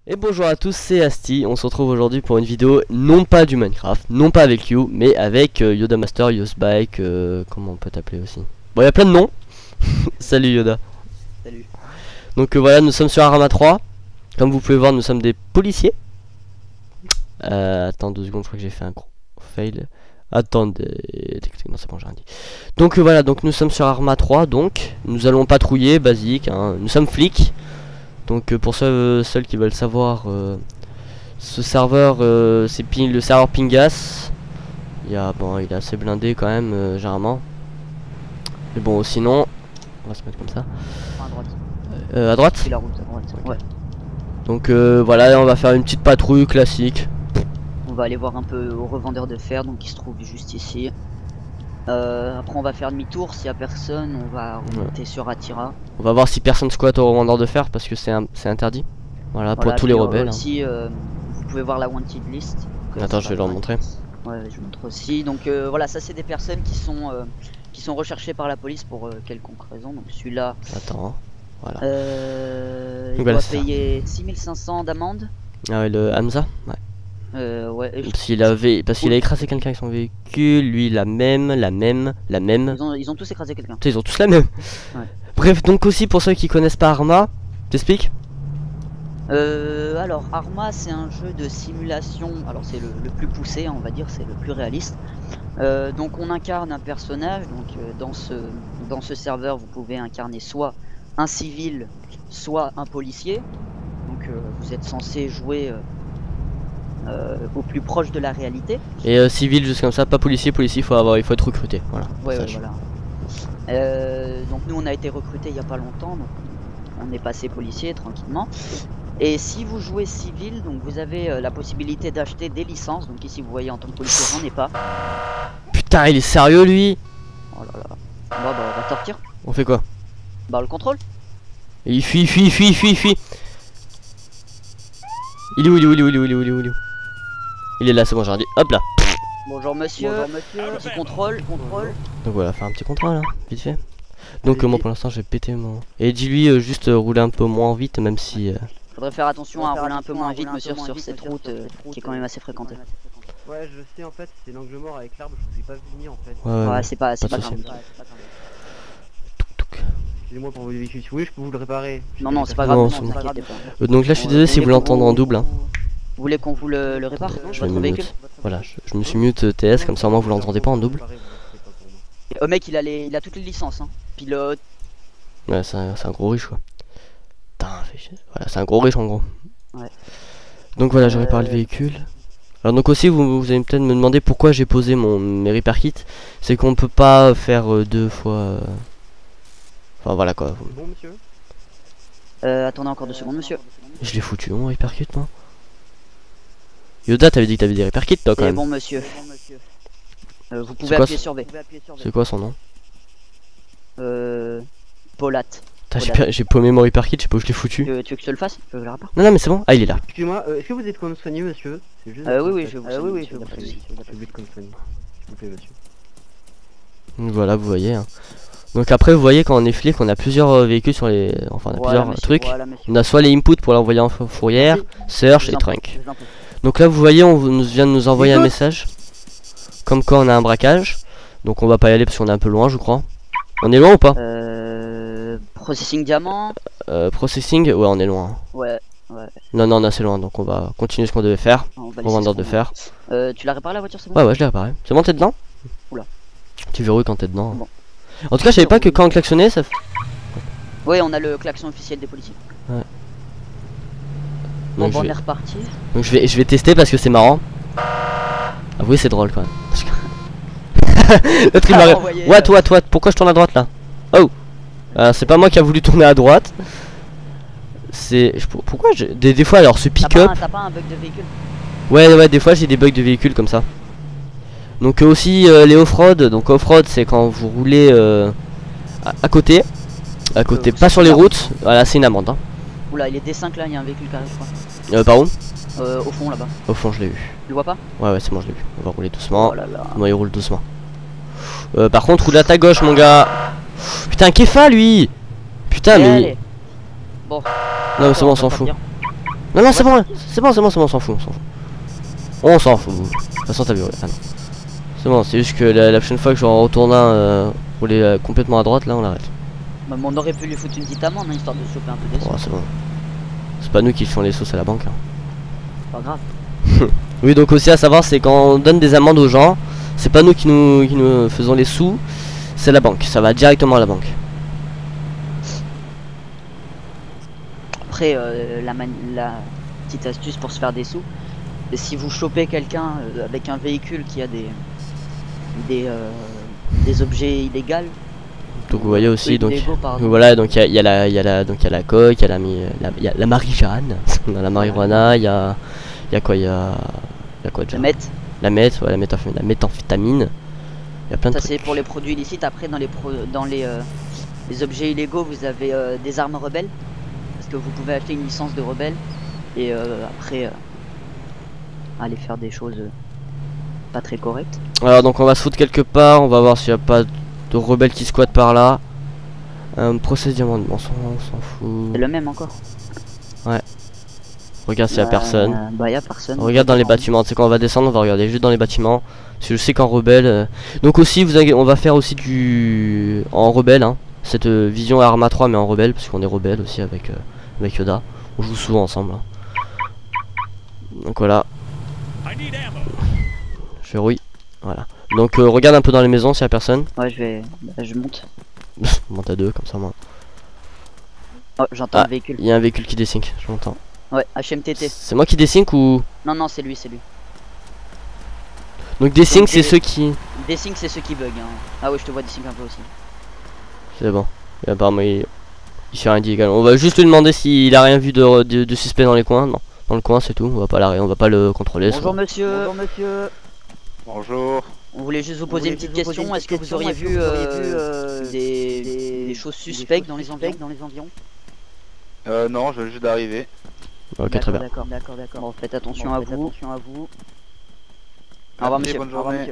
Et bonjour à tous, c'est Asti. On se retrouve aujourd'hui pour une vidéo non pas du Minecraft, non pas avec You, mais avec Yoda Master, Yosbike, comment on peut t'appeler aussi. Bon, il y a plein de noms. Salut Yoda. Salut. Donc voilà, nous sommes sur Arma 3. Comme vous pouvez voir, nous sommes des policiers. Attends 2 secondes, je crois que j'ai fait un gros fail. Attendez, non c'est bon, j'ai rien dit. Donc voilà, donc nous sommes sur Arma 3, donc nous allons patrouiller, basique, hein. Nous sommes flics. Donc pour ceux qui veulent savoir, ce serveur c'est le serveur Pingas. Il est assez blindé quand même généralement. Mais bon sinon, on va se mettre comme ça. À droite. À droite. C'est la route, à droite. Okay. Ouais. Donc voilà, on va faire une petite patrouille classique. On va aller voir un peu au revendeur de fer, donc qui se trouve juste ici. Après on va faire demi-tour, s'il y a personne, on va remonter sur Attira. On va voir si personne squatte au revendeur de fer parce que c'est interdit. Voilà, pour tous les rebelles. Aussi, vous pouvez voir la wanted list. Attends, je vais leur montrer. Ouais, je vous montre aussi. Donc voilà, ça c'est des personnes qui sont recherchées par la police pour quelconque raison. Donc celui-là. Attends, voilà. Il doit payer 6500 d'amende. Ah ouais, le Hamza. Ouais. Ouais. Parce qu'il a écrasé quelqu'un avec son véhicule, lui la même. Ils ont tous écrasé quelqu'un. Ils ont tous la même. Ouais. Bref, donc aussi pour ceux qui connaissent pas Arma, t'expliques? Alors Arma c'est un jeu de simulation, alors c'est le plus poussé on va dire, c'est le plus réaliste. Donc on incarne un personnage, donc dans ce serveur vous pouvez incarner soit un civil, soit un policier. Donc vous êtes censé jouer au plus proche de la réalité. Et civil juste comme ça, pas policier, il faut être recruté. Voilà. Ouais, voilà. Donc nous on a été recruté il y a pas longtemps, donc on est passé policier tranquillement. Et si vous jouez civil, donc vous avez la possibilité d'acheter des licences. Donc ici vous voyez en tant que policier j'en ai pas. Putain il est sérieux lui. Oh là là. Bon bah on va sortir. On fait quoi? Bah le contrôle. Et il fuit. Il est où? Il est là, c'est bon, j'ai dit. Hop là. Bonjour monsieur. Petit contrôle. Donc voilà, faire un petit contrôle, hein, vite fait. Donc moi pour l'instant j'ai pété mon... Et dis-lui juste rouler un peu moins vite, même si... Faudrait faire attention à rouler un peu moins vite monsieur sur cette route qui est quand même assez fréquentée. Ouais je sais en fait, c'est l'angle mort avec l'arbre, je vous ai pas vu venir en fait. Ouais c'est pas grave. Excusez-moi pour vos véhicules, si vous voulez je peux vous le réparer. Non c'est pas grave, donc là je suis désolé si vous l'entendez en double. Hein. Vous voulez qu'on vous le répare votre véhicule? Voilà, je me suis mute TS, comme ça au moins vous l'entendez pas en double. Le mec il a toutes les licences, hein. Pilote. Ouais c'est un gros riche quoi. Putain, voilà, c'est un gros riche en gros. Ouais. Donc voilà, je répare le véhicule. Alors donc aussi vous allez peut-être me demander pourquoi j'ai posé mes repair kits. C'est qu'on peut pas faire deux fois... Enfin voilà quoi. Bon monsieur. Attendez encore 2 secondes monsieur. Je l'ai foutu mon repair kit moi. Yoda t'avais dit que t'avais des repair kits toi quand même. Bon monsieur. Vous pouvez appuyer sur V. C'est quoi son nom? Polat. J'ai paumé mon repair kit, je sais pas où je l'ai foutu. Tu veux que je te le fasse? Je le répare? Non mais c'est bon, ah il est là. Excusez-moi, est-ce que vous êtes comme soigneux monsieur? Oui je vais vous soigner. Je vais vous comme soigneux. S'il vous plaît monsieur. Donc voilà vous voyez hein. Donc après vous voyez quand on est flic on a plusieurs véhicules sur les... Enfin on a plusieurs trucs. On a soit les inputs pour l'envoyer en fourrière, search et trunk. Donc là vous voyez on vient de nous envoyer un message. Comme quoi on a un braquage. Donc on va pas y aller parce qu'on est un peu loin je crois. On est loin ou pas? Processing diamant. Processing, ouais on est loin. Ouais. Non on est assez loin donc on va continuer ce qu'on devait faire. Revendeur de fer. Tu l'as réparé la voiture c'est bon? Ouais je l'ai réparé. C'est bon t'es dedans? Oula. Tu verrouilles quand t'es dedans. Bon. En tout cas je savais pas que quand on klaxonnait ça... Ouais on a le klaxon officiel des policiers. Ouais. Bon on est reparti. Donc je vais tester parce que c'est marrant. Ah oui c'est drôle quand même. L'autre il m'a... What, pourquoi je tourne à droite là? Oh, c'est pas moi qui a voulu tourner à droite. C'est... Pourquoi des fois alors ce pick-up... T'as pas un bug de véhicule? Ouais des fois j'ai des bugs de véhicule comme ça. Donc aussi les off-road. Donc off-road c'est quand vous roulez à côté. Pas sur les routes. Voilà c'est une amende hein. Oula il est D5 là, il y a un véhicule qui arrive je crois. Par où? Au fond là-bas. Au fond je l'ai vu. Tu le vois pas? Ouais c'est bon je l'ai vu. On va rouler doucement. Oh là là. Moi il roule doucement. Par contre roule à ta gauche mon gars. Putain Kefa lui. Putain mais... Bon. Non mais c'est bon on s'en fout. Non, non, c'est bon, on s'en fout, on s'en fout. De toute façon, t'as vu, ah non. C'est bon, c'est juste que la prochaine fois que j'en retourne un rouler complètement à droite, là, on l'arrête. Bah, on aurait pu lui foutre une petite amende, hein, histoire de choper un peu des sous. Oh, c'est bon. C'est pas nous qui font les sauces à la banque. Hein. Pas grave. Oui, donc aussi à savoir, c'est quand on donne des amendes aux gens, c'est pas nous qui nous faisons les sous, c'est la banque. Ça va directement à la banque. Après, la petite astuce pour se faire des sous, et si vous chopez quelqu'un avec un véhicule qui a des objets illégaux. Donc vous voyez aussi, donc illégaux, voilà, donc il y a la coque, il y a la marijuana, la marijuana, il y a quoi, il y a quoi déjà? La méthamphétamine. Il y a plein de ça c'est pour les produits illicites. Après dans les objets illégaux, vous avez des armes rebelles, parce que vous pouvez acheter une licence de rebelle et après aller faire des choses pas très correctes. Alors donc on va se foutre quelque part, on va voir s'il n'y a pas de rebelles qui squattent par là. Procès diamant, on s'en fout. C'est le même encore. Ouais. Regarde s'il y a personne. Bah y a personne. Regarde dans les bâtiments, tu sais quand on va descendre, on va regarder juste dans les bâtiments. Parce que je sais qu'en rebelle. Donc aussi on va faire aussi du en rebelle, hein. Cette vision Arma 3 mais en rebelle, parce qu'on est rebelle aussi avec Yoda. On joue souvent ensemble. Hein. Donc voilà. Je verrouille. Voilà. Donc regarde un peu dans les maisons s'il y a personne. Ouais, je monte. Monte à deux comme ça moi. Oh, j'entends un véhicule. Il y a un véhicule qui dessync, je l'entends. Ouais, HMTT. C'est moi qui dessync ou? Non, c'est lui. Donc dessync c'est ceux qui... Dessync c'est ceux qui bug. Hein. Ah ouais, je te vois dessync un peu aussi. C'est bon. Et apparemment il fait rien d'illégal. On va juste lui demander s'il a rien vu de suspect dans les coins. Non, dans le coin c'est tout. On va pas le contrôler. Bonjour monsieur. Bonjour monsieur. Bonjour. On voulait juste vous poser une petite question. Est-ce que vous auriez vu des choses suspectes dans les environs? Non, je viens juste d'arriver. Ok, très bien. D'accord. Bon, faites attention à vous. Au revoir monsieur. Bonne journée.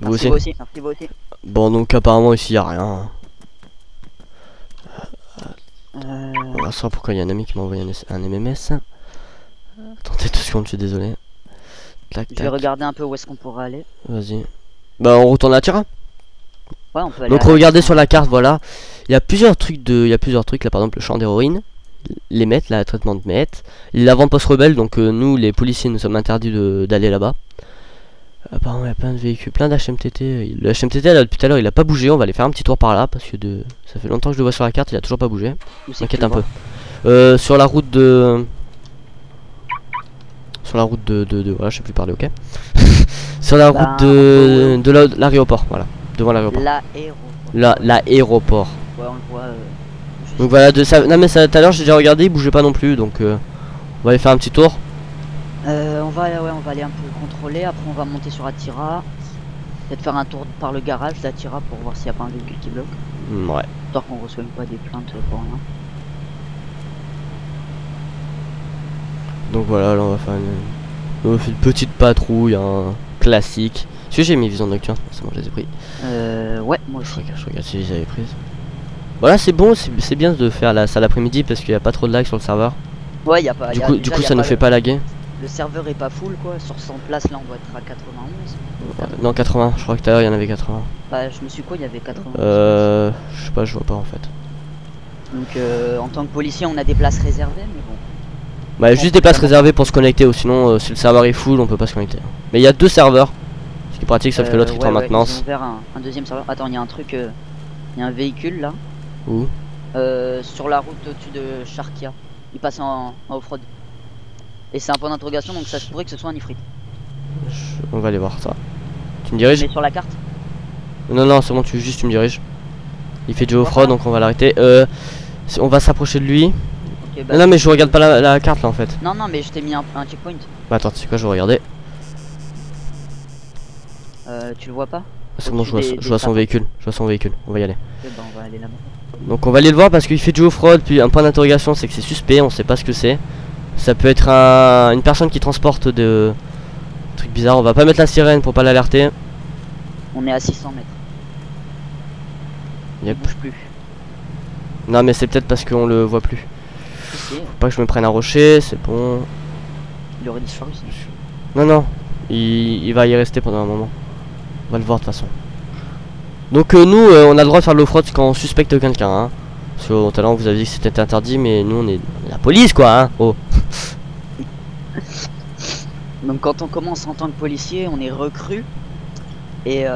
Vous aussi. Merci vous aussi. Bon donc apparemment ici y a rien. On va savoir pourquoi il y a un ami qui m'a envoyé un MMS. Attendez 2 secondes, je suis désolé. Tac, je vais regarder un peu où est-ce qu'on pourra aller. Vas-y. Bah on retourne à Tira. Ouais, on peut aller. Donc regardez sur la carte, voilà. Il y a plusieurs trucs là, par exemple le champ d'héroïne, les mètres, là, traitement de mètres, l'avant-poste rebelle, donc nous les policiers nous sommes interdits d'aller là-bas. Apparemment il y a plein de véhicules, plein d'HMTT. Le HMTT là depuis tout à l'heure il a pas bougé, on va aller faire un petit tour par là parce que ça fait longtemps que je le vois sur la carte, il a toujours pas bougé. M'inquiète un peu. Sur la route de... voilà, je sais plus parler, ok. Sur la route de l'aéroport, voilà, devant l'aéroport. L'aéroport. Ouais, on le voit. Donc voilà, non mais ça tout à l'heure j'ai déjà regardé, il bougeait pas non plus, donc on va aller faire un petit tour. On va aller un peu contrôler, après on va monter sur Attira. Peut-être faire un tour par le garage d'Attira pour voir s'il n'y a pas un véhicule qui bloque. Ouais. Tant qu'on reçoit pas des plaintes pour rien. Donc voilà, là on va faire une petite patrouille, un classique. Est-ce que j'ai mis vision nocturne? C'est bon, je les ai pris. Ouais, moi aussi. Je regarde si je les avais prises. Voilà, c'est bon, c'est bien de faire ça l'après-midi parce qu'il n'y a pas trop de lag sur le serveur. Ouais, y a pas. Du coup ça ne fait pas laguer. Le serveur est pas full quoi, sur 100 places là on doit être à 91. Non, 80, je crois que tout à l'heure il y en avait 80. Bah, je me suis quoi, il y avait 80. Je sais pas, je vois pas en fait. Donc en tant que policier on a des places réservées, mais bon. Bah, juste des places réservées pour se connecter, sinon si le serveur est full on peut pas se connecter. Mais il y a 2 serveurs, ce qui est pratique sauf que l'autre est en maintenance. Ils ont ouvert un deuxième serveur. Attends, il y a un truc, il y a un véhicule là. Où? Sur la route au-dessus de Sharkia. Il passe en off-road. Et c'est un point d'interrogation, donc ça se pourrait que ce soit un ifrit. On va aller voir ça. Tu me diriges? Mais sur la carte? Non, c'est bon, tu me diriges. Il fait du off-road donc on va l'arrêter. On va s'approcher de lui. Okay, bah, non mais je regarde pas la carte là en fait. Non mais je t'ai mis un checkpoint. Bah attends, tu sais quoi, je vais regarder. Tu le vois pas? C'est bon, je vois son véhicule. On va y aller. Okay, bah, on va aller là-bas. Donc on va aller le voir parce qu'il fait du off-road. Puis un point d'interrogation, c'est que c'est suspect, on sait pas ce que c'est. Ça peut être une personne qui transporte de trucs bizarres. On va pas mettre la sirène pour pas l'alerter. On est à 600 mètres. Yep. Il bouge plus. Non mais c'est peut-être parce qu'on le voit plus. Okay. Faut pas que je me prenne un rocher, c'est bon. Il aurait disparu ça. Non, non, il va y rester pendant un moment. On va le voir de toute façon. Donc nous, on a le droit de faire de l'off-road quand on suspecte quelqu'un. Hein. Parce que tout à l'heure, vous avez dit que c'était interdit, mais nous, on est la police, quoi. Hein. Oh. Donc quand on commence en tant que policier, on est recrue. Et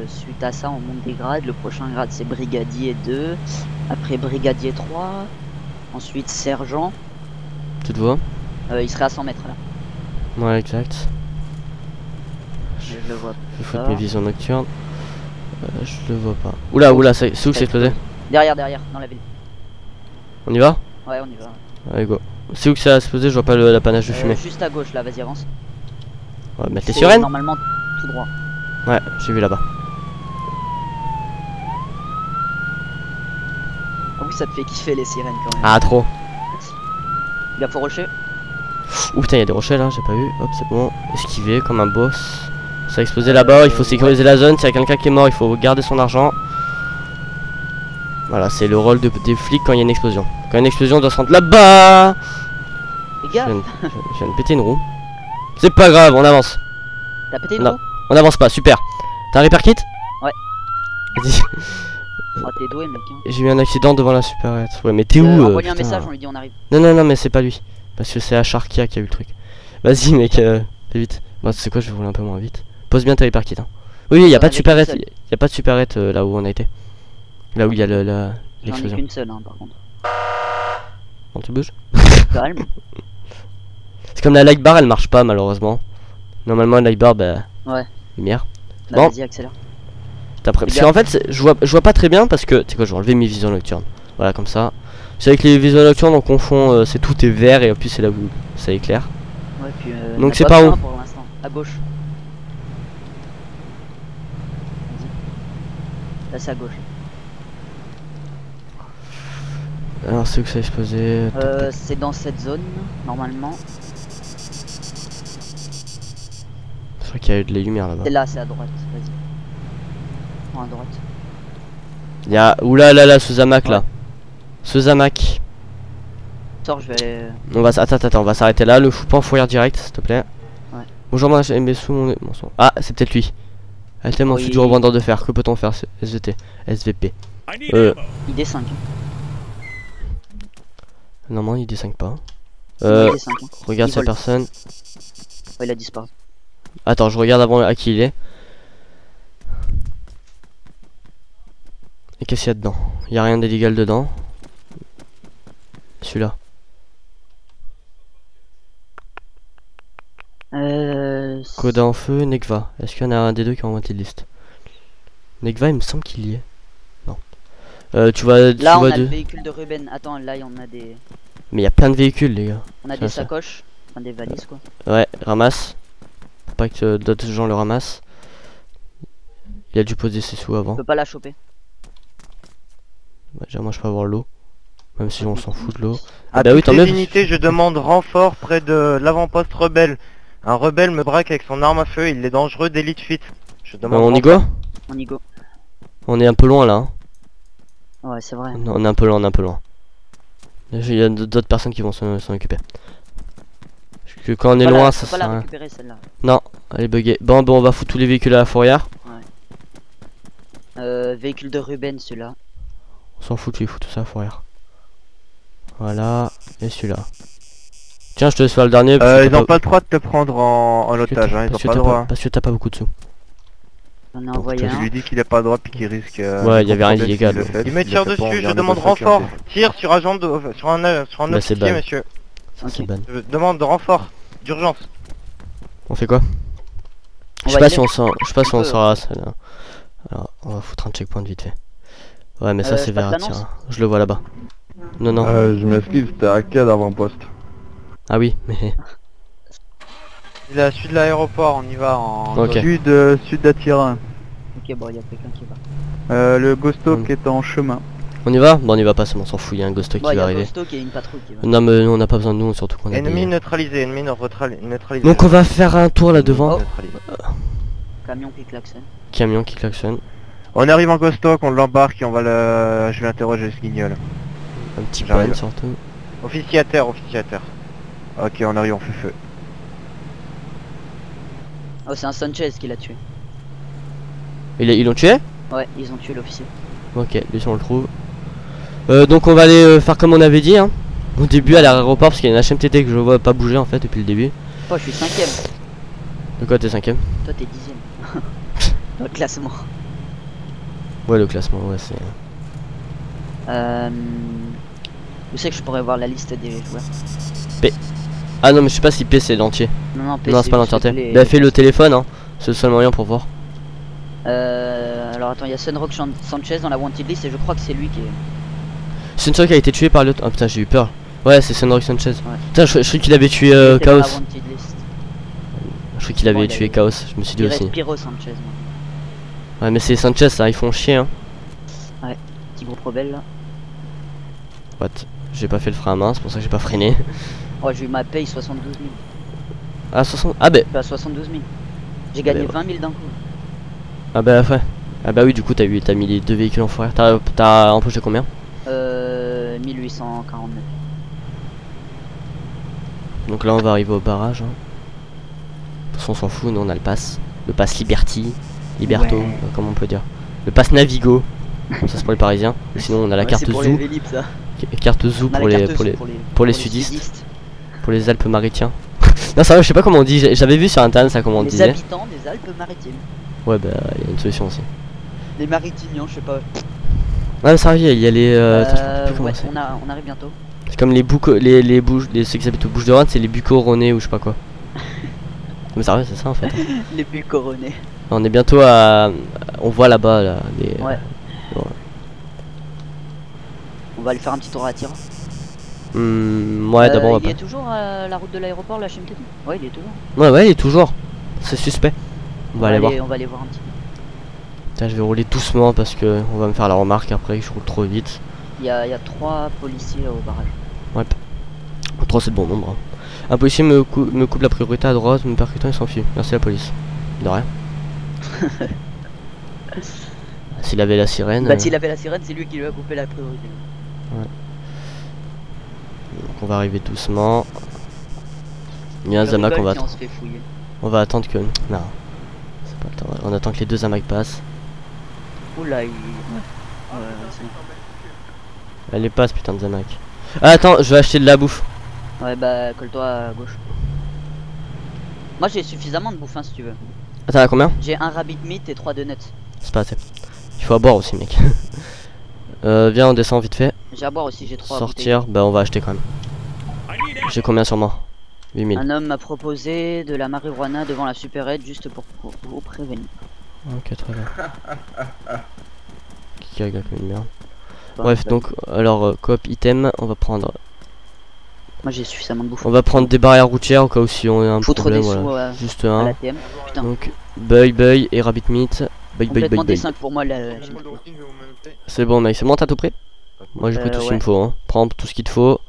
suite à ça, on monte des grades. Le prochain grade, c'est brigadier 2. Après brigadier 3. Ensuite sergent. Tu te vois? Il serait à 100 mètres là. Ouais, exact. Je le vois Je foutre pas. mes visions nocturnes. Je le vois pas. Oula, oula, c'est où que c'est explosé? Derrière, dans la ville. On y va? Ouais, on y va. Allez, go. C'est où que ça a explosé? Je vois pas la panache de fumée. Juste à gauche là, vas-y avance. On va mettre les C'est sirènes? normalement tout droit. Ouais, j'ai vu là-bas. Ah oui, ça te fait kiffer les sirènes quand même. Ah, trop. Il a faut rocher. Ouh, putain, il y a des rochers là, j'ai pas vu. Hop, c'est bon. Esquiver comme un boss. Ça a explosé là-bas, il faut sécuriser la zone. S'il y a quelqu'un qui est mort, il faut garder son argent. Voilà, c'est le rôle des flics quand il y a une explosion. Quand il y a une explosion, on doit se rendre là-bas. Les Je gars, viens de péter une roue. C'est pas grave, on avance. t'as pété une Non. roue? On avance pas, super. T'as un repair kit? Ouais. Vas-y. Oh, t'es doué mec. Hein. J'ai eu un accident devant la supérette. Ouais, mais t'es où Envoie-lui un putain. message, on lui dit on arrive. Non, non, non, mais c'est pas lui. Parce que c'est Acharkia qui a eu le truc. Vas-y, mec, fais vite. Moi, c'est quoi, je vais rouler un peu moins vite. Pose bien ta repair kit. Hein. Oui, il y a pas de supérette. Y a pas de supérette là où on a été. Là où il y a J'en ai l'explosion. qu'une seule, hein, par contre. Bon, tu bouges. Calme. C'est comme la light bar, elle marche pas malheureusement. Normalement, la light bar, bah. Ouais. Lumière. Bah, Bon. vas-y, accélère. Parce qu'en fait, je vois pas très bien parce que. Tu sais quoi, je vais enlever mes visions nocturnes. Voilà, comme ça. C'est avec les visions nocturnes, on confond. C'est tout est vert et puis c'est là où ça éclaire. Ouais, puis, Donc y a c'est pas par besoin où? pour l'instant. À gauche. Vas-y. Là, c'est à gauche. Alors, c'est où que ça a explosé? C'est dans cette zone, normalement. Je crois qu'il y a eu de la lumière là-bas. C'est là, c'est à droite. Vas-y. Prends à droite. Il y a. Oula là là, ce Zamak là. Ce Zamak. Sors, je vais aller. On va attends, on va s'arrêter là. Le fou pas en fourrière direct, s'il te plaît. Ouais. Bonjour, moi j'ai sous mon son. Ah, c'est peut-être lui. Elle mon Oui. futur revendeur de fer. Que peut-on faire? SVT, SVP. ID5. Hein. Normalement, il D5 pas. C'est moi, ID5. Hein. Regarde Il sa vole. personne. Ouais, il a disparu. Attends, je regarde avant à qui il est. Et qu'est-ce qu'il y a dedans? Il y a rien d'illégal dedans. Celui-là. Coda en feu, Nekva. Est-ce qu'il y en a un des deux qui est en moitié de liste? Nekva, il me semble qu'il y est. Non. Tu vois. Là, on a le véhicule de Ruben. Attends, là, on a des. Mais il y a plein de véhicules, les gars. On a Ça, des ça. sacoches. Enfin, des valises, quoi. Ouais, ramasse. Faut pas que d'autres gens le ramassent. Il a dû poser ses sous avant. On peut pas la choper. Bah, déjà, moi, je peux avoir l'eau. Même si on s'en fout de l'eau. À bah oui, toutes tant les mieux. unités, je demande renfort près de l'avant-poste rebelle. Un rebelle me braque avec son arme à feu, il est dangereux, délit de fuite. Je demande On y renfort. go? On y go. On est un peu loin là. Hein. Ouais, c'est vrai. On est un peu loin, on est un peu loin. Il y a d'autres personnes qui vont s'en occuper. Parce que quand on est Voilà, loin, je ça peux pas sert à la rien. récupérer celle-là. Non, elle est buggée. Bon, on va foutre tous les véhicules à la fourrière. Véhicule de Ruben, celui-là. On s'en fout, tu les fous tout ça à la fourrière. Voilà, et celui-là. Tiens, je te laisse faire le dernier. parce que Ils t'as ont pas le droit de te prendre en otage, hein, ils ont pas le droit. parce que t'as pas beaucoup de sous. On a Donc, envoyé Je un. lui dis qu'il a pas le droit puis qu'il risque. Ouais, il y avait rien d'illégal. Il me tire dessus, je demande renfort. Tire sur un sur un Bah, autre c'est pied, ban. monsieur. Ça, Ok. c'est ban. Je demande de renfort, d'urgence. On fait quoi? On Je sais va pas y si on aller. sort, je sais pas si on peut, sort à celle-là. Alors, on va foutre un checkpoint vite fait. Ouais, mais ça c'est je passe vers l'annonce. tir. Je le vois là-bas. Non, non. Je m'excuse, c'était à quel avant-poste? Ah oui, mais. Il est à celui de l'aéroport, on y va en Ok. Sud d'Attirin. Ok, bon, il y a quelqu'un qui va. Le Gosto Hmm. qui est en chemin. On y va? Bon, on y va pas, on s'en fout, il y a un ghost Bon, qui il y va a arriver. Ghosto qui est une patrouille qui va. Non, mais nous on n'a pas besoin de nous, surtout qu'on a Ennemi des... neutralisé, ennemi neutralisé. Donc on va faire un tour là devant. Neutralisé. Camion qui klaxonne. Camion qui klaxonne. On arrive en Gostock, on l'embarque et on va le... Je vais interroger ce guignol. Un petit J'arrive. pan surtout. Officier à terre, officier à terre. Ok, on arrive, on fait feu. Oh, c'est un Sanchez qui l'a tué. Ils l'ont tué? Ouais, ils ont tué l'officier. Ok, lui si on le trouve. Donc on va aller faire comme on avait dit hein. Au début à l'aéroport parce qu'il y a une HMTT que je vois pas bouger en fait depuis le début. Oh, je suis 5ème. De quoi t'es 5ème? Toi, t'es 10ème. Dans le classement. Ouais le classement ouais c'est... Où c'est que je pourrais voir la liste des joueurs? Ah non mais je sais pas si P c'est l'entier. Non, Non c'est pas l'entièreté. Bah fais le téléphone hein. C'est le seul moyen pour voir. Alors attends, il y a Sunrock Sanchez dans la wanted list et je crois que c'est lui qui est... Sunrock a été tué par l'autre... Ah putain j'ai eu peur. Ouais c'est Sunrock Sanchez. Putain je croyais qu'il avait tué Il était dans la Chaos. wanted list. Je croyais qu'il avait Bon, il tué a- Chaos. Je me suis dit Il aussi. reste Pyro Sanchez. Moi. Ouais mais c'est Sanchez ça, ils font chier hein. Petit groupe rebelle là. What? J'ai pas fait le frein à main, c'est pour ça que j'ai pas freiné. Oh, j'ai eu ma paye 72 000. Ah 60... Ah bah... Pas 72 000. J'ai gagné ouais. 20 000 d'un coup. Ah bah ouais. Ah bah oui du coup t'as mis les deux véhicules en forêt. T'as empoché combien? 1849. Donc là on va arriver au barrage hein. De toute façon on s'en fout, nous on a le pass. Le pass Liberty, Liberto, Ouais. comment on peut dire. Le pass Navigo. Comme ça c'est pour les parisiens. Et sinon on a la Ouais, carte c'est pour Zoo. les Vélib, ça. Carte Zoo On a pour la les, carte pour, Zoo les, pour les sudistes. Pour les Alpes-Maritiens. Non ça va je sais pas comment on dit, j'avais vu sur internet ça comment on Les disait. habitants des Alpes-Maritimes. Ouais bah il y a une solution aussi. Les Maritimiens, je sais pas. Ouais mais ça arrive, il y a les... attends, je me rappelle plus comment Ouais, c'est. on arrive bientôt. C'est comme les boucs, ceux qui habitent aux Bouches-de-Rhône, c'est les Bucco-Rhônais ou je sais pas quoi. Mais ça arrive, c'est ça en fait. Les plus coronés. On est bientôt à... On voit là-bas là, les... Ouais. On va aller faire un petit tour à la tire. Ouais d'abord on va Il pas... est toujours à la route de l'aéroport, la HMTT? Ouais, il est toujours. Ouais il est toujours. C'est suspect. On va aller voir. On va aller voir un petit peu. Tiens, je vais rouler doucement parce que on va me faire la remarque après que je roule trop vite. Il y a 3 policiers au barrage. 3 c'est de bon nombre. Hein. Un policier me coupe la priorité à droite, me percutant et s'enfuit. Merci la police. De rien. S'il avait la sirène... Bah, s'il avait la sirène, c'est lui qui lui a coupé la priorité. Donc on va arriver doucement. Il y a un Le Zamac, rebelle on va qui attendre. se fait fouiller. On va attendre que... Non. C'est pas le temps. On attend que les deux Zamac passent. Oula, il... Elle les passe putain de Zamac. Ah, attends, je vais acheter de la bouffe. Ouais, bah, colle-toi à gauche. Moi, j'ai suffisamment de bouffe, hein, si tu veux. Attends, à combien? J'ai un rabbit meat et 3 donuts. C'est pas assez. Il faut à boire aussi mec. Viens on descend vite fait. J'ai à boire aussi, j'ai 3 Sortir, bah on va acheter quand même. J'ai combien sur moi? 8000. Un homme m'a proposé de la marijuana devant la supérette juste pour vous prévenir. Ok très bien. Qui a comme une merde. Bon, Bref bah, donc alors coop item on va prendre. moi j'ai suffisamment de bouffe. On va prendre des barrières routières au cas où si on a un Foutre problème des sous voilà. Juste à un. l'ATM. Putain, Donc Boy et Rabbit Meat. Boy complètement des 5 pour moi là. C'est bon mec, c'est bon t'as tout pris? Moi j'ai pris tout ce qu'il ouais. me faut hein. Prends tout ce qu'il te faut.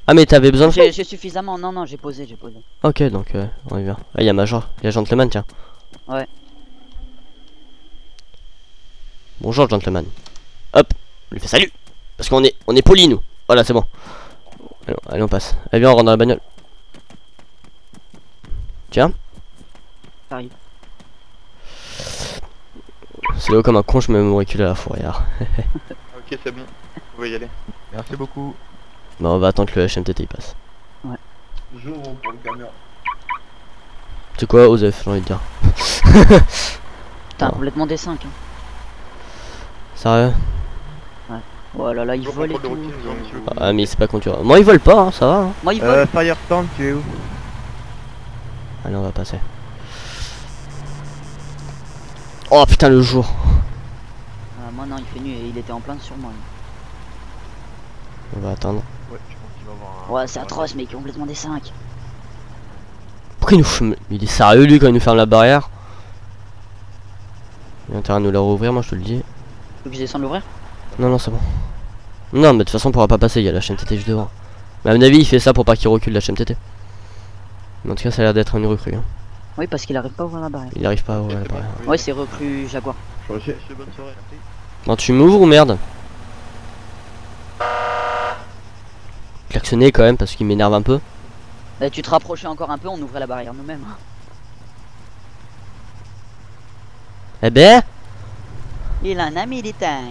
Ah mais t'avais besoin de ça? J'ai suffisamment, non, j'ai posé. Ok donc on y va. Ah y'a Major, y'a Gentleman tiens. Ouais. Bonjour Gentleman. Hop, on lui fait salut. Parce qu'on est poli nous. Voilà c'est bon. Allez on passe. Allez viens on rentre dans la bagnole. Tiens. J'arrive. C'est là comme un con je me recule à la fourrière. Ok, c'est bon. Vous pouvez y aller. Merci beaucoup. Bah on va attendre que le HMTT il passe. J'ouvre pour le camion. C'est quoi Osef j'ai envie de dire. Putain, Non. complètement des 5. Hein. Sérieux? Oh là là, il Toujours vole et contrôle de tout. routine, monsieur. Ah mais c'est pas con tu vois. Moi ils volent pas hein, ça va hein. Moi il vole. Firestorm, tu es où? Allez on va passer. Oh putain le jour. Ah, moi non, il fait nuit et il était en plein sur moi. On va attendre. Ouais, je pense qu'il va avoir un... Ouais, c'est atroce, mais complètement des 5. Pourquoi il nous ferme? Il est sérieux lui quand il nous ferme la barrière? Il a intérêt à nous la rouvrir moi je te le dis. Faut que je descende l'ouvrir? Non non c'est bon. Non mais de toute façon on pourra pas passer, il y a la HMTT juste devant. Mais à mon avis il fait ça pour pas qu'il recule la HMTT. Mais en tout cas ça a l'air d'être une recrue hein. Oui, parce qu'il arrive pas à ouvrir la barrière. Il arrive pas à ouvrir la barrière. Ouais, c'est recrue Jaguar. Bonne soirée. Bon tu m'ouvres ou merde? Klaxonner quand même parce qu'il m'énerve un peu. Tu te rapprochais encore un peu, on ouvrait la barrière nous-mêmes. Eh ben, Il a un ami d'éteint.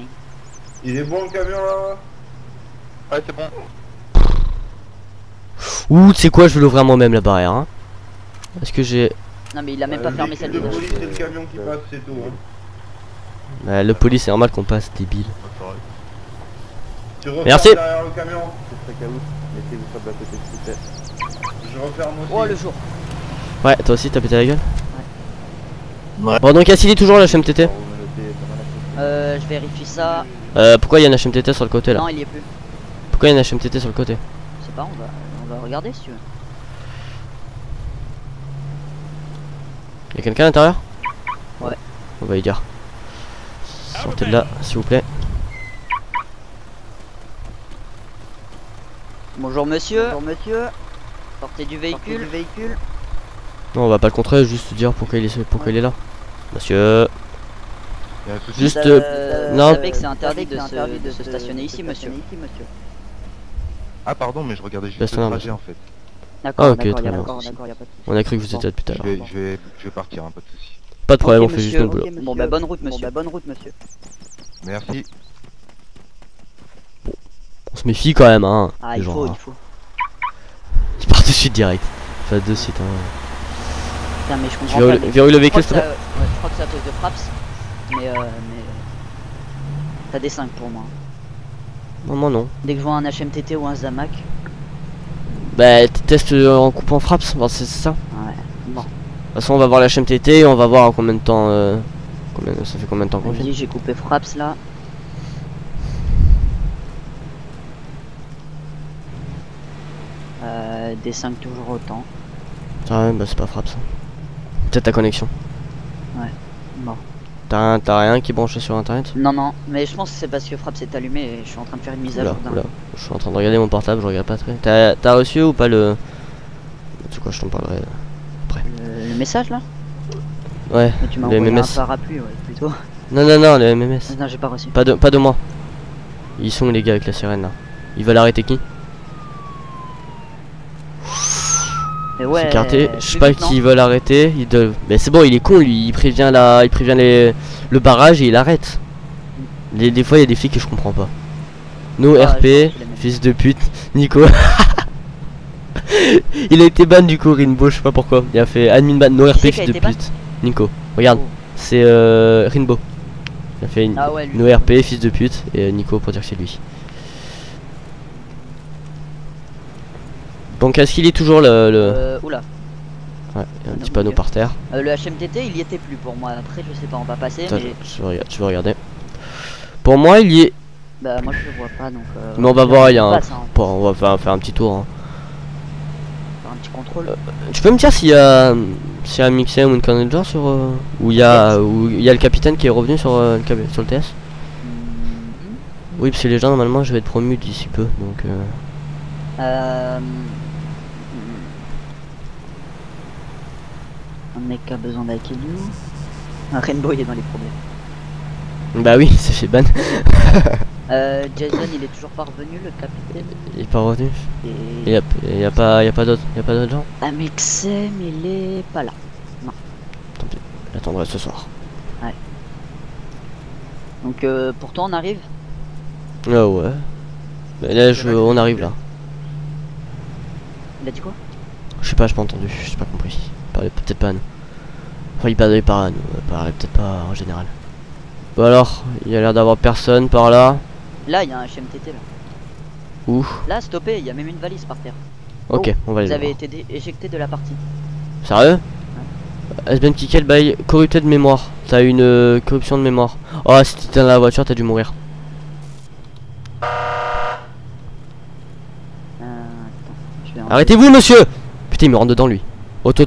Il est bon le camion là? Ouais, c'est bon. ouh, tu sais quoi, je vais l'ouvrir moi-même la barrière. Hein. Est-ce que j'ai... Non mais il a même pas fermé celle Le de police et le camion qui passe, c'est tout. Hein. le police, c'est normal qu'on passe, débile. Tu refermes Merci. derrière le camion. C'est très chaos. Mettez-vous sur le côté s'il vous plaît. Je referme aussi. Oh le jour. Ouais, toi aussi t'as pété la gueule. Ouais. Bon, donc Cassidy toujours la HMTT. Je vérifie ça. Pourquoi il y a une HMTT sur le côté là? Non, il y est plus. Pourquoi il y a une HMTT sur le côté? Je sais pas, on va regarder si tu veux. Y'a quelqu'un à l'intérieur? Ouais. On va y dire. Sortez de là, s'il vous plaît. Bonjour monsieur. Bonjour monsieur. Sortez du véhicule. Non, on va pas le contrer, juste dire pourquoi il est là. Monsieur. Juste. non. Vous savez que c'est interdit de se stationner ici, monsieur. Ah pardon, mais je regardais juste Laisse le tomber, trajet en fait. D'accord, Ah, ok, d'accord, très y a bien. pas de souci. On a cru que vous étiez là depuis tout à l'heure. Je vais partir, hein, pas de soucis. Pas de problème, Ok, on fait juste monsieur. notre boulot. Bon bah bonne route monsieur. Merci. On se méfie quand même, hein. Ah les il gens, faut, hein. il faut. Il part de suite direct. Enfin, de suite, hein. Putain mais je Tu comprends pas. verrouilles le Je véhicule, crois s'il te que plaît? ça- ouais, je crois que c'est à cause de Fraps. Mais t'as des 5 pour moi. Non, moi non. Dès que je vois un HMTT ou un Zamac. Bah, tu testes en coupant fraps, bon, c'est ça. Ouais. Bon. De toute façon, on va voir la HMTT et on va voir en combien de temps. Ça fait combien de temps qu'on fait? Vas-y, j'ai coupé Fraps là. Des 5 toujours autant. Ah ouais, bah c'est pas fraps. Peut-être ta connexion. Bon. T'as rien qui est branché sur internet? Non, non, mais je pense que c'est parce que Fraps est allumé et je suis en train de faire une mise à Oula, jour d'un. oula. Je suis en train de regarder mon portable, je regarde pas très. T'as reçu ou pas le. C'est quoi, je t'en parlerai. Le message là? Ouais, Mais tu m'as le envoyé un MMS. parapluie, ouais, plutôt. Non, le MMS. Non, j'ai pas reçu. Pas de moi. Ils sont les gars avec la sirène là. Ils veulent arrêter qui? Mais ouais. C'est écarté. Je sais plus pas vite, non qui ils veulent arrêter. Ils doivent... Mais c'est bon, il est con lui. Il prévient le barrage et il arrête. Des fois, il y a des flics que je comprends pas. No Ah, je pense RP, qu'il a même- fils de pute, Nico. Il a été ban du coup, Rinbo, je sais pas pourquoi. Il a fait admin ban, no RP, c'est qui a fils de été ban pute. Nico, regarde, Oh. c'est Rinbo. Il a fait une Ah ouais, lui. no RP, fils de pute, et Nico pour dire que c'est lui. Donc est-ce qu'il est toujours Oula. Ouais, il y a un Ah, petit non, panneau ok. par terre. Le HMTT il y était plus pour moi. Après, je sais pas, on va passer. Attends, Mais tu veux regarder. Pour moi, il y est. bah, moi je le vois pas donc. Mais on va voir, il y a un. passe, hein. Bon, on va faire un petit tour. Hein. Faire un petit contrôle. Tu peux me dire s'il y a un Mixem ou une Challenger sur où il y a le capitaine qui est revenu sur le TS. Oui, parce que les gens normalement je vais être promu d'ici peu donc. Un mec qui a besoin d'Akelu. Un Rainbow il est dans les problèmes. Bah oui, c'est fait ban. Jason il est toujours pas revenu, le capitaine. Il est pas revenu. Et Y a pas d'autres gens. un Mixem il est pas là. J'attendrai ce soir. Donc pour toi on arrive. Ah ouais. Mais là on arrive là. Il a dit quoi? Je sais pas, j'ai pas entendu, j'ai pas compris. Il parlait peut-être pas à nous. Enfin il parlait pas à nous, il parlait peut-être pas en général. Bon alors, il y a l'air d'avoir personne par là. Là il y a un HMTT là. Où? Là stoppé, il y a même une valise par terre. Ok, on va Vous les avez voir. été éjecté de la partie. Sérieux? SBM Kikel by corrupté de mémoire. T'as une corruption de mémoire. Oh, si t'étais dans la voiture, t'as dû mourir. Attends, je vais en- Arrêtez-vous, monsieur! Putain, il me rentre dedans, lui. Auto.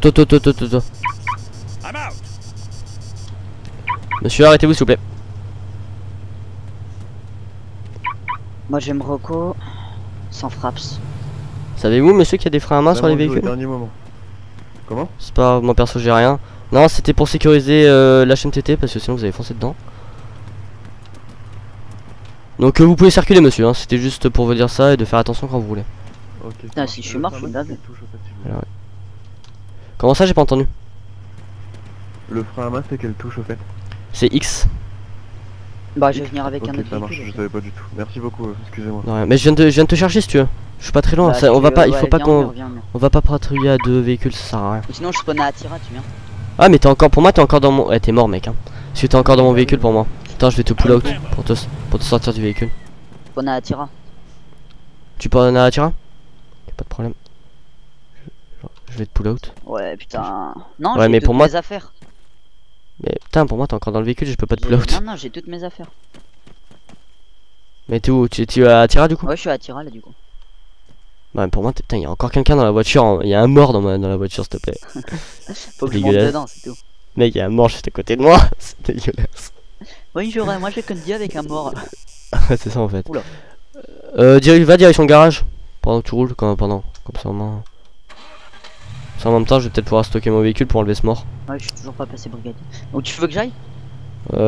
Monsieur, arrêtez-vous, s'il vous plaît. Moi j'aime Rocco sans Fraps. Savez-vous, monsieur, qu'il y a des freins à main sur les véhicules? Dernier moment. Comment? C'est pas moi perso, j'ai rien. Non, c'était pour sécuriser l'HMTT parce que sinon vous allez foncer dedans. Donc vous pouvez circuler, monsieur. Hein. C'était juste pour vous dire ça et de faire attention quand vous voulez. Ok. Putain, si je suis mort, je suis une dame. Comment ça, j'ai pas entendu? Le frein à main, c'est quelle touche au fait? C'est X. Bah, je vais venir avec un Ok, autre ça marche, véhicule. je savais pas du tout. Merci beaucoup, excusez-moi. Non, rien. Mais je viens de te chercher si tu veux. Je suis pas très loin. Bah, Ça, on va pas, il ouais, faut pas viens, qu'on, viens. on va pas patrouiller à 2 véhicules, ça sert à rien. Ou sinon, je spawn à Attira, tu viens. Ah mais t'es encore, pour moi t'es encore dans mon, ouais t'es mort mec hein. Parce que t'es encore dans mon véhicule pour moi. Attends, je vais te pull out pour te sortir du véhicule. Spawn à Attira. Tu peux en Attira? Y'a pas de problème. Je vais te pull out. Ouais, putain. Non, Ouais, j'ai mais toutes pour moi- mes affaires. Mais putain, pour moi t'es encore dans le véhicule, je peux pas te pull out. Non, j'ai toutes mes affaires. Mais t'es où? Tu es à Attira du coup? Ouais, je suis à Attira là, du coup. Ouais, pour moi, putain, y'a encore quelqu'un dans la voiture. Il y a un mort dans la voiture, s'il te plaît. Faut que je monte dégueulasse. dedans, c'est tout. Mec, y'a un mort juste à côté de moi. C'est dégueulasse. Oui, moi j'ai conduit avec un mort. C'est ça en fait. Oula. Va direction garage. Pendant que tu roules, comme ça au moins. Ça, en même temps, je vais peut-être pouvoir stocker mon véhicule pour enlever ce mort. Ouais, je suis toujours pas passé brigadier. Donc tu veux que j'aille?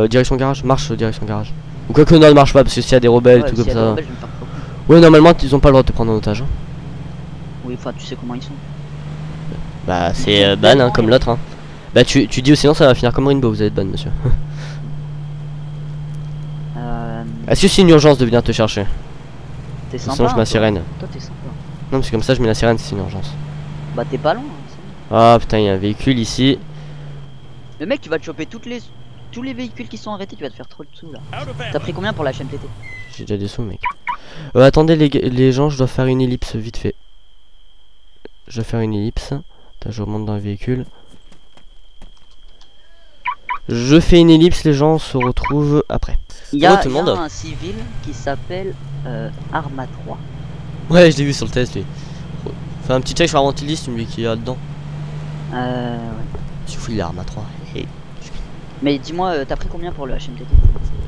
Direction garage, marche direction garage. Ou quoi que non, ne marche pas parce que s'il y a des rebelles et tout s'il comme y a des ça. rebelles, je vais me faire croquer. Ouais, normalement, ils ont pas le droit de te prendre en otage. Hein. Oui, enfin, tu sais comment ils sont. Bah, c'est ban hein, comme l'autre. Hein. Bah, tu dis aussi, sinon ça va finir comme Rainbow, vous allez être ban, monsieur. Est-ce que c'est une urgence de venir te chercher? T'es sympa. Sinon, je mets la toi. sirène. Toi, t'es sympa. Non, parce que comme ça, je mets la sirène si c'est une urgence. Bah, t'es pas loin. Hein, Ah putain, il y a un véhicule ici. le mec, tu vas te choper tous les véhicules qui sont arrêtés, tu vas te faire trop de sous là. T'as pris combien pour la HMTT? J'ai déjà des sous, mec. Attendez, les gens, je dois faire une ellipse vite fait. Je dois faire une ellipse. Attends, je remonte dans le véhicule. Je fais une ellipse, les gens se retrouvent après. Il y a, tout le il y a monde. un civil qui s'appelle Arma 3. Ouais, je l'ai vu sur le test, lui. Fais un petit check sur la liste, lui qui est là-dedans. Ouais. Tu fous l'arme à 3. Et... Mais dis-moi, t'as pris combien pour le HMTT?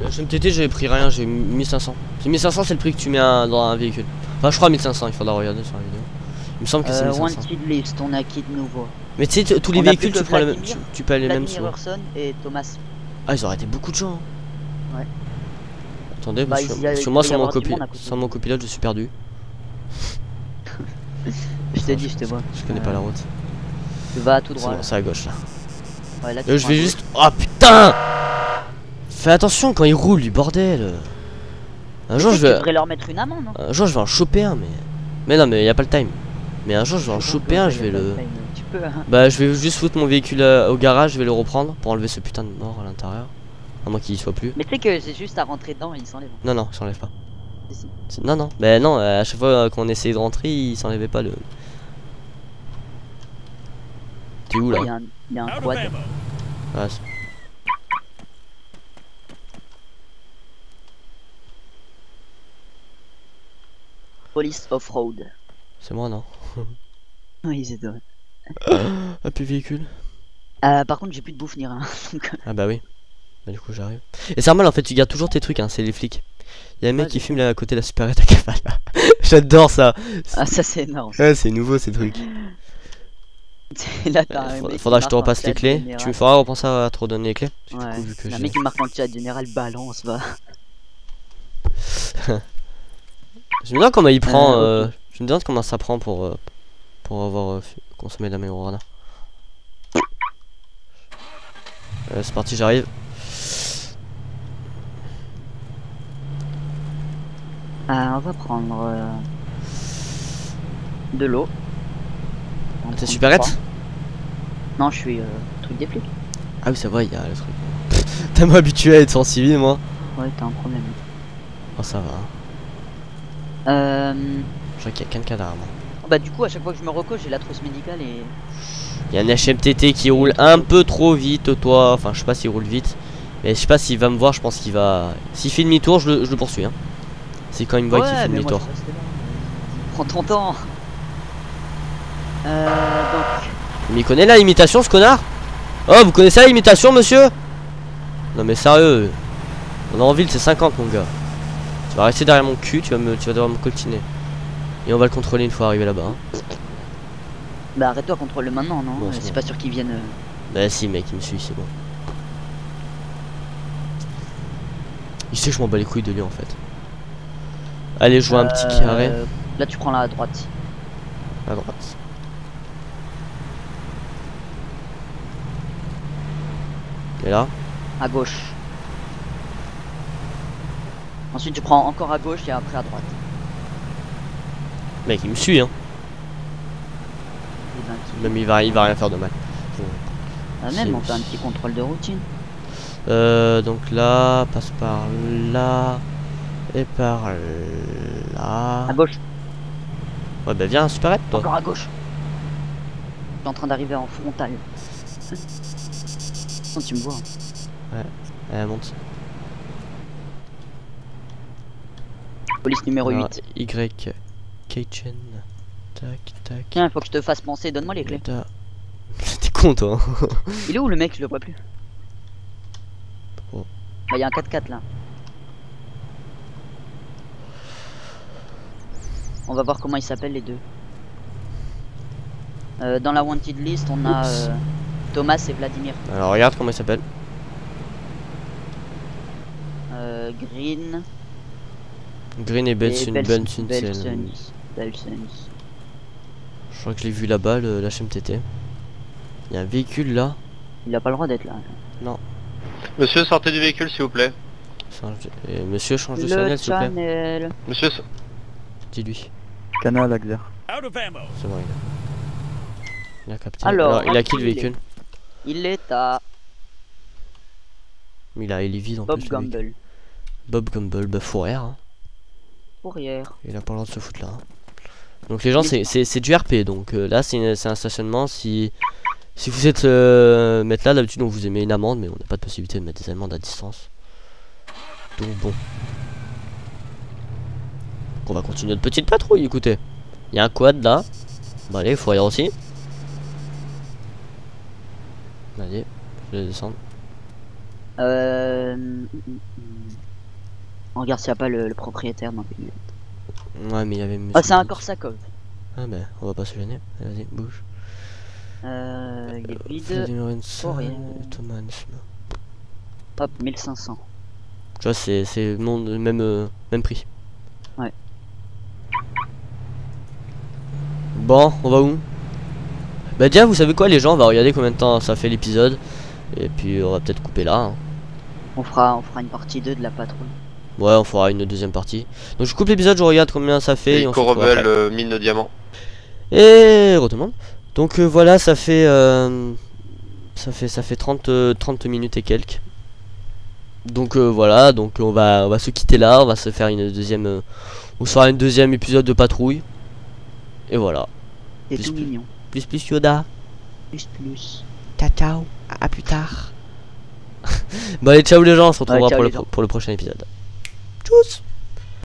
Le HMTT, j'ai pris rien, j'ai 1500. C'est 1500, c'est le prix que tu mets dans un véhicule. Enfin, je crois 1500, il faudra regarder sur la vidéo. Il me semble que c'est 1500. Wanted List, on a qui de nouveau? Mais tu sais, tous les On a véhicules, plus tu que prends les mêmes. Vladimir, Tu payes les mêmes Vladimir sous. Urson et Thomas. Ah, ils auraient été beaucoup de gens. Hein. Ouais. Attendez, Bah, parce il y a- que il moi, peut y sur mon, avoir du monde à côté. sur mon copilote, je suis perdu. Je t'ai dit, je te vois. Je connais pas la route. Tu vas tout C'est droit. bon, là. c'est à gauche là. Ouais, là, tu Je prends vais à juste. Oh putain! Fais attention quand il roule, du bordel. Un jour, gauche. je Tu vais. devrais leur mettre une amende. Hein. Un jour, je vais en choper un, mais. Mais non, mais y a pas le time. Mais un jour, je vais en choper un, je vais le. Tu peux. Hein. Bah, je vais juste foutre mon véhicule au garage, je vais le reprendre pour enlever ce putain de mort à l'intérieur. À moins qu'il y soit plus. Mais tu sais que c'est juste à rentrer dedans et ils s'enlèvent. Non, non, il s'enlève pas. Si, si. Non, non, bah non, à chaque fois qu'on essayait de rentrer, il s'enlevait pas le. T'es où là? Il y a un quad. Ah, Police off-road. c'est moi, non? Oui, c'est toi. Ah, plus de véhicule. Par contre, j'ai plus de bouffe ni rien. Donc, Ah, bah oui. Bah, du coup, j'arrive. Et c'est normal en fait, tu gardes toujours tes trucs, hein, c'est les flics. Y'a un mec Ouais, qui je fume là à côté de la supérette à cavale. J'adore ça. ah, ça c'est énorme. Ouais, c'est nouveau ces trucs. Là, t'as un mec qui Faudra que je te marque en repasse les chat clés. général. Tu me feras repenser à te redonner les clés. Parce que Ouais. du coup, vu que Un j'ai- mec qui marque en chat général balance, va. Je me demande comment il prend. ok. Je me demande comment ça prend pour avoir consommé de la marijuana. C'est parti, j'arrive. On va prendre de l'eau. On T'es prend supérette? 3. Non, je suis truc des flics. Ah oui, c'est vrai, il y a le truc. T'as m'habitué à être sans civil, moi. Ouais, t'as un problème. Oh, ça va. Je vois qu'il y a quelqu'un derrière moi. Bah, du coup, à chaque fois que je me recoche, j'ai la trousse médicale et. Il y a un HMTT qui roule un peu trop vite, toi. Enfin, je sais pas s'il roule vite. Mais je sais pas s'il va me voir, je pense qu'il va. S'il fait demi-tour, je le poursuis. Hein. C'est quand il me voit qu'il fait mais moi, demi-tour. je reste là. Prends ton temps. Donc. Mais il connaît la imitation, ce connard? Oh, vous connaissez la imitation, monsieur? Non, mais sérieux. On est en ville, c'est 50, mon gars. Tu vas rester derrière mon cul, tu vas devoir me coltiner. Et on va le contrôler une fois arrivé là-bas. Hein. Bah, arrête-toi, contrôle-le maintenant, non? Bon, c'est C'est bon. pas sûr qu'ils viennent. Bah si mec, il me suit, c'est bon. Il sait que je m'en bats les couilles de lui en fait. Allez, je vois un petit carré Là, tu prends la droite. à droite. Et là, À gauche. Ensuite tu prends encore à gauche et après à droite. Mec, il me suit, hein. Et ben, Même il va rien faire de mal. ah, même on fait un petit contrôle de routine. Donc là, passe par là et par là. À gauche. Ouais, bah viens, super toi. Encore à gauche. Je suis en train d'arriver en frontal. Non, tu me vois. Monte. Police numéro Alors, 8. Y. Kitchen. Tac, tac. Tiens, faut que je te fasse penser. Donne-moi les clés. T'es con, toi. Il est où le mec? Je le vois plus. Oh. Bah, y a un 4x4 là. On va voir comment ils s'appellent les deux. Dans la wanted list, on a Thomas et Vladimir. Alors, regarde comment il s'appelle. Green Green et Benson. Belsons. Je crois que je l'ai vu là-bas, la HMTT. Il y a un véhicule là. Il a pas le droit d'être là. Monsieur, sortez du véhicule s'il vous plaît. Monsieur, change de Le channel, s'il vous plaît. channel. Monsieur, Dis-lui. Canal Axer. C'est bon, il a capté. Alors, il a qui le il est- véhicule? Il est à Il est vide en Bob plus. le véhicule. Gamble. Bob Gamble, bah fourrière. Hein. Fourrière. Il a pas le droit de se foutre là. Hein. Donc les gens, c'est du RP. Donc là, c'est un stationnement. Si vous êtes mettre là, d'habitude on vous émet une amende, mais on n'a pas de possibilité de mettre des amendes à distance. Donc bon. On va continuer notre petite patrouille, écoutez. Il y a un quad là. Bah allez, fourrière aussi. Allez, je vais descendre. On regarde s'il n'y a pas le propriétaire dans le pays. Ouais, mais il y avait... Ah, c'est un Korsakov. Ah ben, on va pas se gêner. Vas-y, bouge. Il est vide. Vladimir Henson, rien. Thomas Hansma. Hop, 1500. Tu vois, c'est même prix. Ouais. Bon, on va où? Bah déjà, vous savez quoi les gens, on va regarder combien de temps ça fait l'épisode. Et puis on va peut-être couper là. Hein. On fera une partie 2 de la patrouille. Ouais, on fera une deuxième partie. Donc je coupe l'épisode, je regarde combien ça fait. Et on se retrouve après. Corobel, mine de diamants. Et retournement. Donc voilà, ça fait 30 minutes et quelques. Donc voilà, donc on va se quitter là, on va se faire une deuxième on sera une deuxième épisode de patrouille. Et voilà. C'est Plus, tout mignon. Plus Yoda. Plus. Ciao ciao. À plus tard. Bon allez, ciao les gens, on se retrouvera Ouais, ciao, les gens. pour le prochain épisode. Tchuss.